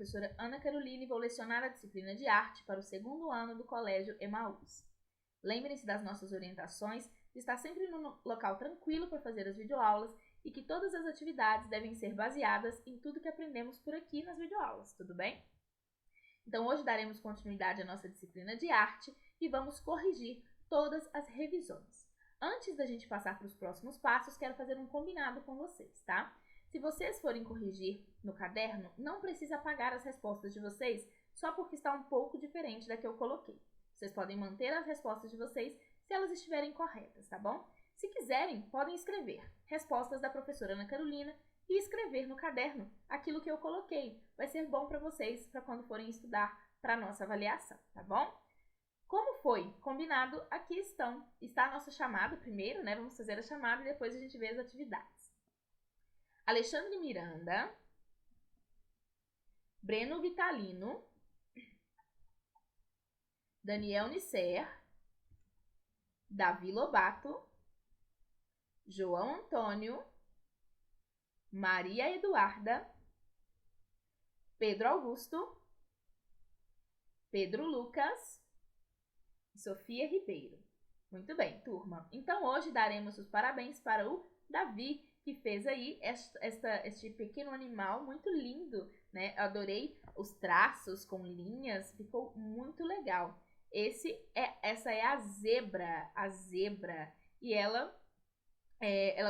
professora Ana Carolina e vou lecionar a disciplina de arte para o 2º ano do Colégio Emaús. Lembrem-se das nossas orientações, de estar sempre num local tranquilo para fazer as videoaulas e que todas as atividades devem ser baseadas em tudo que aprendemos por aqui nas videoaulas, tudo bem? Então hoje daremos continuidade à nossa disciplina de arte e vamos corrigir todas as revisões. Antes da gente passar para os próximos passos, quero fazer um combinado com vocês, tá? Se vocês forem corrigir no caderno, não precisa apagar as respostas de vocês só porque está um pouco diferente da que eu coloquei. Vocês podem manter as respostas de vocês se elas estiverem corretas, tá bom? Se quiserem, podem escrever respostas da professora Ana Carolina e escrever no caderno aquilo que eu coloquei. Vai ser bom para vocês para quando forem estudar para a nossa avaliação, tá bom? Como foi combinado, aqui está a nossa chamada primeiro, né? Vamos fazer a chamada e depois a gente vê as atividades. Alexandre Miranda, Breno Vitalino, Daniel Nisser, Davi Lobato, João Antônio, Maria Eduarda, Pedro Augusto, Pedro Lucas e Sofia Ribeiro. Muito bem, turma. Então hoje daremos os parabéns para o Davi, que fez aí este pequeno animal muito lindo, né? Eu adorei os traços com linhas, ficou muito legal. Essa é a zebra, e ela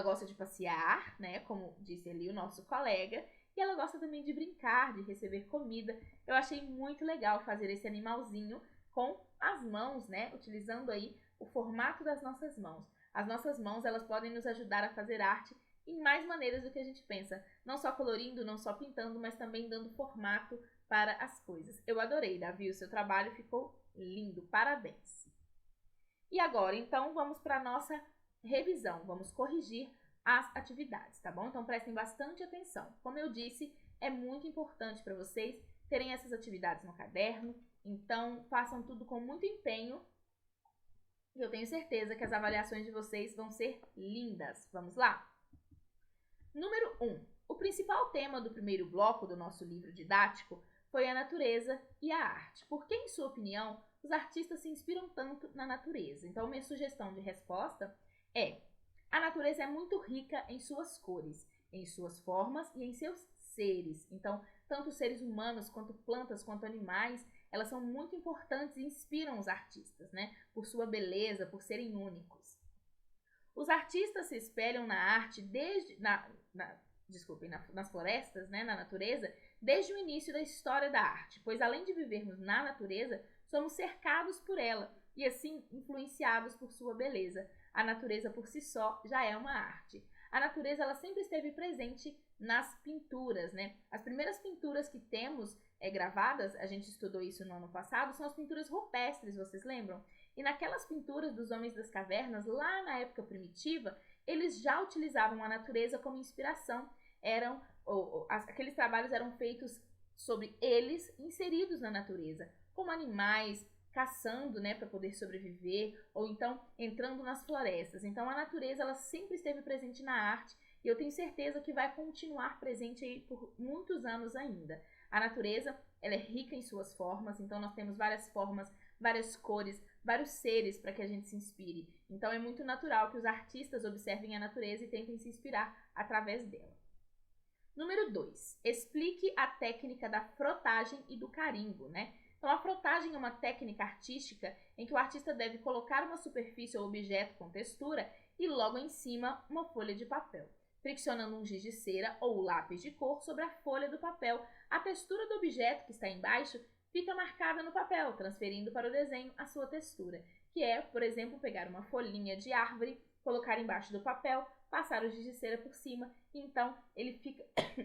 gosta de passear, né? Como disse ali o nosso colega, e ela gosta também de brincar, de receber comida. Eu achei muito legal fazer esse animalzinho com as mãos, né? Utilizando aí o formato das nossas mãos. As nossas mãos, elas podem nos ajudar a fazer arte em mais maneiras do que a gente pensa. Não só colorindo, não só pintando, mas também dando formato para as coisas. Eu adorei, Davi, o seu trabalho ficou lindo. Parabéns! E agora, então, vamos para a nossa revisão. Vamos corrigir as atividades, tá bom? Então, prestem bastante atenção. Como eu disse, é muito importante para vocês terem essas atividades no caderno. Então, façam tudo com muito empenho. E eu tenho certeza que as avaliações de vocês vão ser lindas. Vamos lá? Número 1. O principal tema do primeiro bloco do nosso livro didático foi a natureza e a arte. Por que, em sua opinião, os artistas se inspiram tanto na natureza? Então, minha sugestão de resposta é: a natureza é muito rica em suas cores, em suas formas e em seus seres. Então, tanto seres humanos, quanto plantas, quanto animais, elas são muito importantes e inspiram os artistas, né? Por sua beleza, por serem únicos. Os artistas se espelham na arte nas florestas, né, na natureza, desde o início da história da arte, pois além de vivermos na natureza, somos cercados por ela e assim influenciados por sua beleza. A natureza por si só já é uma arte. A natureza, ela sempre esteve presente nas pinturas, né? As primeiras pinturas que temos gravadas, a gente estudou isso no ano passado, são as pinturas rupestres, vocês lembram? E naquelas pinturas dos homens das cavernas, lá na época primitiva, eles já utilizavam a natureza como inspiração. Aqueles trabalhos eram feitos sobre eles inseridos na natureza, como animais, caçando, né, para poder sobreviver, ou então entrando nas florestas. Então a natureza, ela sempre esteve presente na arte e eu tenho certeza que vai continuar presente aí por muitos anos ainda. A natureza, ela é rica em suas formas, então nós temos várias formas, várias cores, vários seres para que a gente se inspire. Então é muito natural que os artistas observem a natureza e tentem se inspirar através dela. Número 2. Explique a técnica da frotagem e do carimbo, né? Então, a frotagem é uma técnica artística em que o artista deve colocar uma superfície ou objeto com textura e logo em cima uma folha de papel. Friccionando um giz de cera ou lápis de cor sobre a folha do papel, a textura do objeto que está embaixo fica marcada no papel, transferindo para o desenho a sua textura, que é, por exemplo, pegar uma folhinha de árvore, colocar embaixo do papel, passar o giz de cera por cima, e então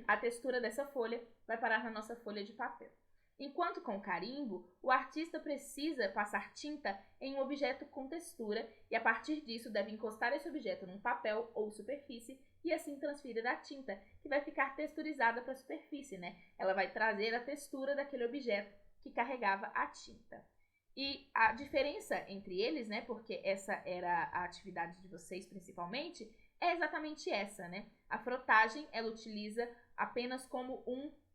a textura dessa folha vai parar na nossa folha de papel. Enquanto com o carimbo, o artista precisa passar tinta em um objeto com textura e a partir disso deve encostar esse objeto num papel ou superfície e assim transferir a tinta, que vai ficar texturizada para a superfície, né? Ela vai trazer a textura daquele objeto que carregava a tinta. E a diferença entre eles, né, porque essa era a atividade de vocês principalmente, é exatamente essa, né? A frotagem, ela utiliza apenas como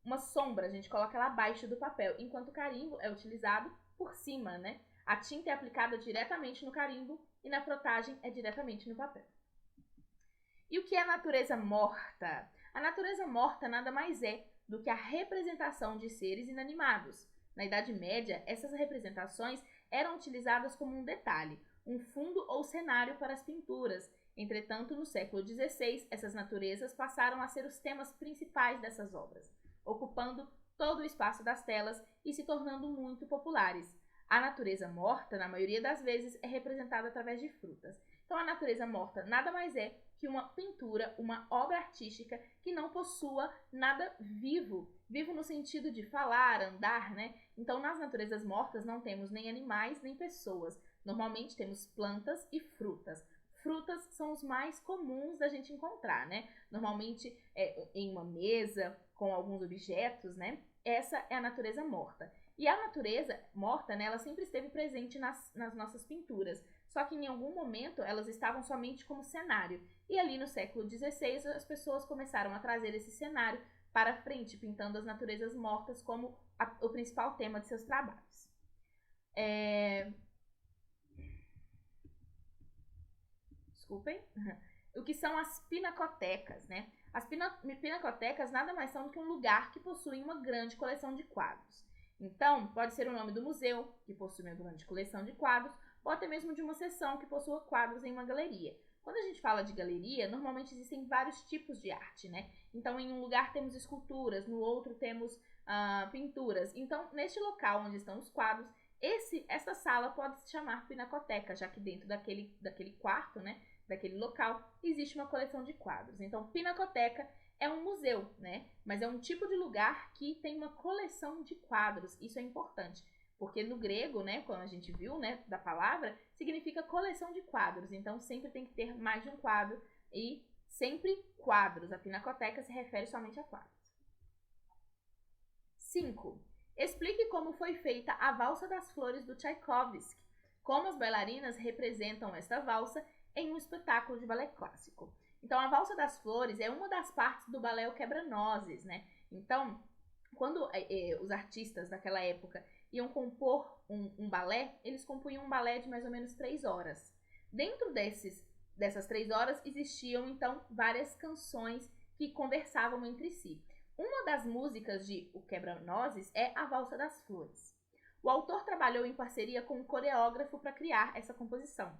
uma sombra, a gente coloca ela abaixo do papel, enquanto o carimbo é utilizado por cima, né? A tinta é aplicada diretamente no carimbo e na frotagem é diretamente no papel. E o que é a natureza morta? A natureza morta nada mais é do que a representação de seres inanimados. Na Idade Média, essas representações eram utilizadas como um detalhe, um fundo ou cenário para as pinturas. Entretanto, no século XVI, essas naturezas passaram a ser os temas principais dessas obras, ocupando todo o espaço das telas e se tornando muito populares. A natureza morta, na maioria das vezes, é representada através de frutas. Então, a natureza morta nada mais é que uma pintura, uma obra artística que não possua nada vivo. Vivo no sentido de falar, andar, né? Então, nas naturezas mortas não temos nem animais, nem pessoas. Normalmente temos plantas e frutas. Frutas são os mais comuns da gente encontrar, né? Normalmente em uma mesa, com alguns objetos, né? Essa é a natureza morta. E a natureza morta, né, ela sempre esteve presente nas nossas pinturas. Só que em algum momento elas estavam somente como cenário. E ali no século XVI as pessoas começaram a trazer esse cenário para frente, pintando as naturezas mortas como o principal tema de seus trabalhos. Desculpem. O que são as pinacotecas, né? As pinacotecas nada mais são do que um lugar que possui uma grande coleção de quadros. Então, pode ser o nome do museu, que possui uma grande coleção de quadros, ou até mesmo de uma seção que possua quadros em uma galeria. Quando a gente fala de galeria, normalmente existem vários tipos de arte, né? Então, em um lugar temos esculturas, no outro temos pinturas. Então, neste local onde estão os quadros, essa sala pode se chamar pinacoteca, já que dentro daquele quarto, né, daquele local, existe uma coleção de quadros. Então, pinacoteca é um museu, né? Mas é um tipo de lugar que tem uma coleção de quadros. Isso é importante, porque no grego, né, como a gente viu, né, da palavra, significa coleção de quadros. Então, sempre tem que ter mais de um quadro e sempre quadros. A pinacoteca se refere somente a quadros. 5. Explique como foi feita a Valsa das Flores do Tchaikovsky. Como as bailarinas representam esta valsa em um espetáculo de balé clássico. Então, a Valsa das Flores é uma das partes do balé O Quebra-Nozes, né? Então, quando os artistas daquela época iam compor um balé, eles compunham um balé de mais ou menos 3 horas. Dentro dessas 3 horas existiam, então, várias canções que conversavam entre si. Uma das músicas de O Quebra-Nozes é a Valsa das Flores. O autor trabalhou em parceria com um coreógrafo para criar essa composição.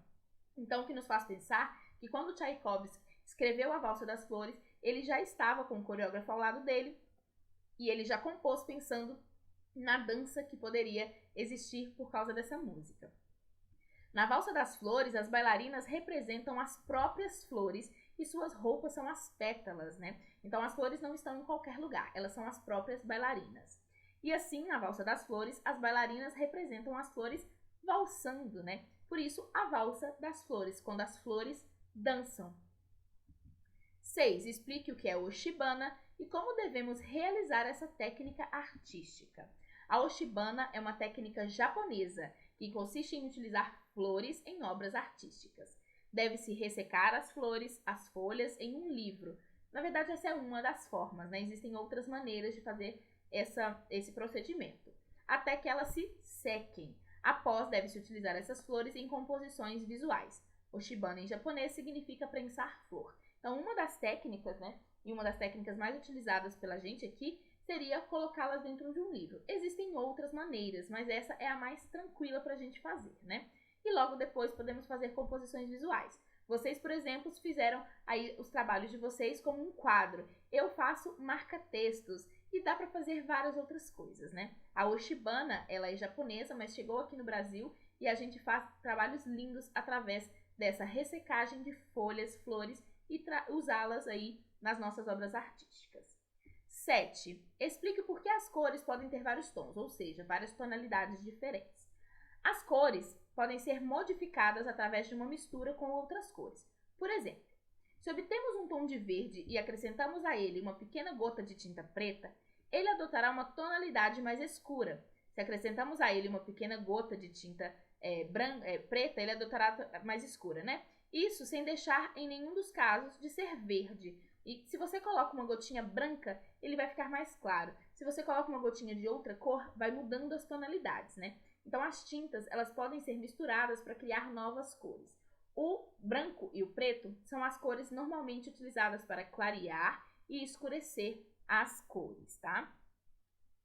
Então, o que nos faz pensar que quando Tchaikovsky escreveu a Valsa das Flores, ele já estava com o coreógrafo ao lado dele e ele já compôs pensando na dança que poderia existir por causa dessa música. Na Valsa das Flores, as bailarinas representam as próprias flores e suas roupas são as pétalas, né? Então, as flores não estão em qualquer lugar, elas são as próprias bailarinas. E assim, na Valsa das Flores, as bailarinas representam as flores valsando, né? Por isso, a Valsa das Flores, quando as flores dançam. 6. Explique o que é Oshibana e como devemos realizar essa técnica artística. A Oshibana é uma técnica japonesa que consiste em utilizar flores em obras artísticas. Deve-se ressecar as flores, as folhas, em um livro. Na verdade, essa é uma das formas, né? Existem outras maneiras de fazer esse procedimento, até que elas se sequem. Após, deve-se utilizar essas flores em composições visuais. Oshibana em japonês significa prensar flor. Então, uma das técnicas, né, e uma das técnicas mais utilizadas pela gente aqui, seria colocá-las dentro de um livro. Existem outras maneiras, mas essa é a mais tranquila para a gente fazer, né? E logo depois podemos fazer composições visuais. Vocês, por exemplo, fizeram aí os trabalhos de vocês como um quadro. Eu faço marca-textos e dá para fazer várias outras coisas, né? A Oshibana, ela é japonesa, mas chegou aqui no Brasil e a gente faz trabalhos lindos através dessa ressecagem de folhas, flores e usá-las aí nas nossas obras artísticas. 7. Explique por que as cores podem ter vários tons, ou seja, várias tonalidades diferentes. As cores podem ser modificadas através de uma mistura com outras cores. Por exemplo, se obtemos um tom de verde e acrescentamos a ele uma pequena gota de tinta preta, ele adotará uma tonalidade mais escura. Se acrescentamos a ele uma pequena gota de tinta preta, ele adotará mais escura, né? Isso sem deixar em nenhum dos casos de ser verde. E se você coloca uma gotinha branca, ele vai ficar mais claro. Se você coloca uma gotinha de outra cor, vai mudando as tonalidades, né? Então as tintas, elas podem ser misturadas para criar novas cores. O branco e o preto são as cores normalmente utilizadas para clarear e escurecer as cores, tá?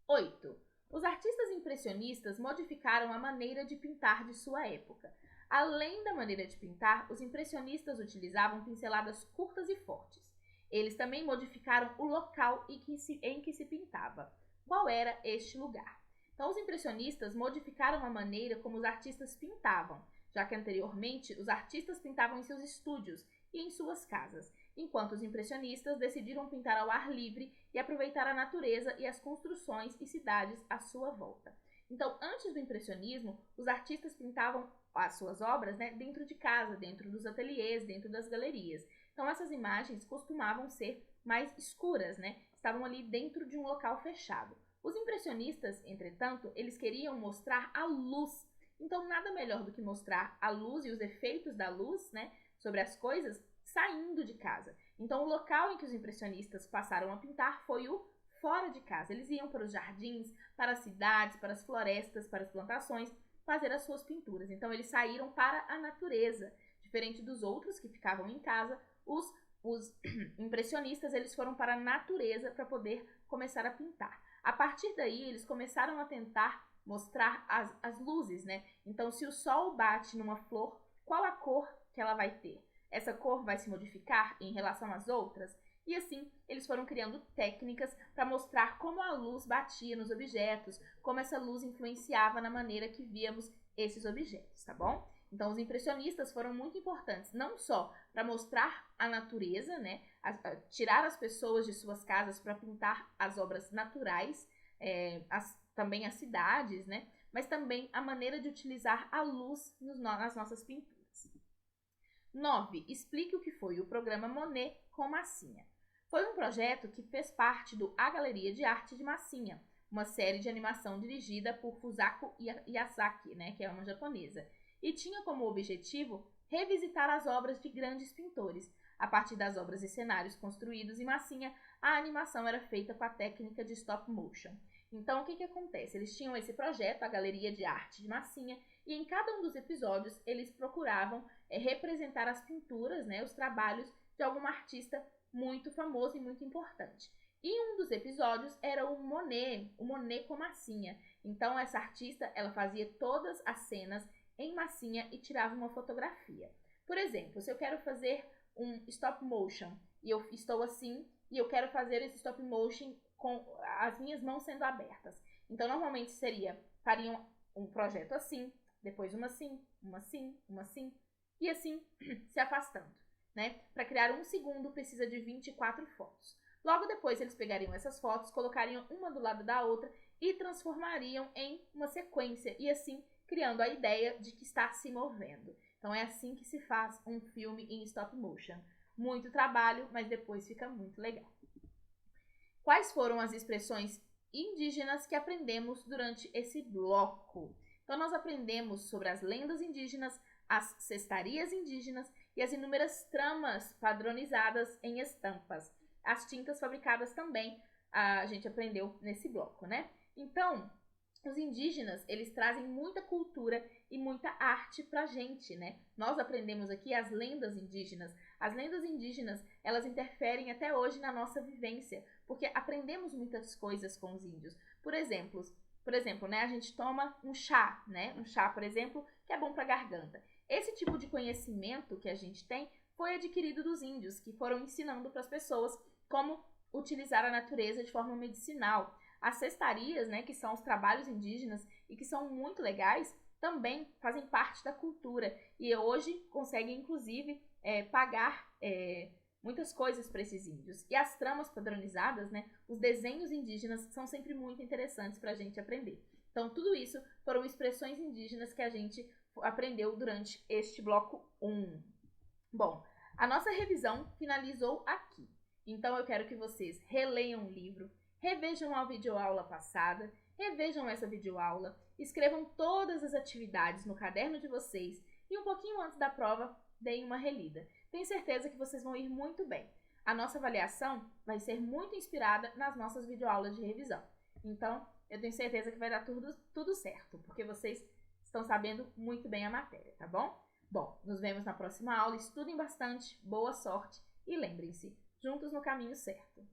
8. Os artistas impressionistas modificaram a maneira de pintar de sua época. Além da maneira de pintar, os impressionistas utilizavam pinceladas curtas e fortes. Eles também modificaram o local em que se pintava. Qual era este lugar? Então, os impressionistas modificaram a maneira como os artistas pintavam, já que anteriormente os artistas pintavam em seus estúdios e em suas casas, enquanto os impressionistas decidiram pintar ao ar livre e aproveitar a natureza e as construções e cidades à sua volta. Então, antes do impressionismo, os artistas pintavam as suas obras, né, dentro de casa, dentro dos ateliês, dentro das galerias. Então, essas imagens costumavam ser mais escuras, né? Estavam ali dentro de um local fechado. Os impressionistas, entretanto, eles queriam mostrar a luz. Então, nada melhor do que mostrar a luz e os efeitos da luz, né, sobre as coisas, saindo de casa. Então, o local em que os impressionistas passaram a pintar foi o fora de casa. Eles iam para os jardins, para as cidades, para as florestas, para as plantações, fazer as suas pinturas. Então, eles saíram para a natureza. Diferente dos outros que ficavam em casa, os impressionistas, eles foram para a natureza para poder começar a pintar. A partir daí, eles começaram a tentar mostrar as luzes, né? Então, se o sol bate numa flor, qual a cor que ela vai ter? Essa cor vai se modificar em relação às outras? E assim, eles foram criando técnicas para mostrar como a luz batia nos objetos, como essa luz influenciava na maneira que víamos esses objetos, tá bom? Então, os impressionistas foram muito importantes, não só para mostrar a natureza, né, tirar as pessoas de suas casas para pintar as obras naturais, também as cidades, né, mas também a maneira de utilizar a luz nas nossas pinturas. 9. Explique o que foi o programa Monet com massinha. Foi um projeto que fez parte do A Galeria de Arte de Massinha, uma série de animação dirigida por Fusako Yasaki, né, que é uma japonesa, e tinha como objetivo revisitar as obras de grandes pintores. A partir das obras e cenários construídos em massinha, a animação era feita com a técnica de stop motion. Então, o que acontece? Eles tinham esse projeto, a Galeria de Arte de Massinha, e em cada um dos episódios eles procuravam representar as pinturas, né, os trabalhos de algum artista muito famoso e muito importante. E um dos episódios era o Monet com massinha. Então, essa artista, ela fazia todas as cenas em massinha e tirava uma fotografia. Por exemplo, se eu quero fazer um stop motion e eu estou assim e eu quero fazer esse stop motion com as minhas mãos sendo abertas. Então, normalmente fariam um projeto assim, depois uma assim, uma assim, uma assim, e assim se afastando, né? Para criar 1 segundo precisa de 24 fotos. Logo depois eles pegariam essas fotos, colocariam uma do lado da outra e transformariam em uma sequência e assim criando a ideia de que está se movendo. Então é assim que se faz um filme em stop motion. Muito trabalho, mas depois fica muito legal. Quais foram as expressões indígenas que aprendemos durante esse bloco? Então nós aprendemos sobre as lendas indígenas, as cestarias indígenas e as inúmeras tramas padronizadas em estampas. As tintas fabricadas também a gente aprendeu nesse bloco, né? Então, os indígenas, eles trazem muita cultura e muita arte pra gente, né? Nós aprendemos aqui as lendas indígenas. As lendas indígenas, elas interferem até hoje na nossa vivência, porque aprendemos muitas coisas com os índios. Por exemplo, né, a gente toma um chá, né? Um chá, por exemplo, que é bom pra garganta. Esse tipo de conhecimento que a gente tem foi adquirido dos índios, que foram ensinando para as pessoas como utilizar a natureza de forma medicinal. As cestarias, né, que são os trabalhos indígenas e que são muito legais, também fazem parte da cultura e hoje conseguem, inclusive, pagar muitas coisas para esses índios. E as tramas padronizadas, né, os desenhos indígenas, são sempre muito interessantes para a gente aprender. Então, tudo isso foram expressões indígenas que a gente aprendeu durante este bloco 1. Bom, a nossa revisão finalizou aqui. Então, eu quero que vocês releiam o livro, revejam a videoaula passada, revejam essa videoaula, escrevam todas as atividades no caderno de vocês e um pouquinho antes da prova, deem uma relida. Tenho certeza que vocês vão ir muito bem. A nossa avaliação vai ser muito inspirada nas nossas videoaulas de revisão. Então, eu tenho certeza que vai dar tudo certo, porque vocês estão sabendo muito bem a matéria, tá bom? Bom, nos vemos na próxima aula. Estudem bastante, boa sorte e lembrem-se, juntos no caminho certo.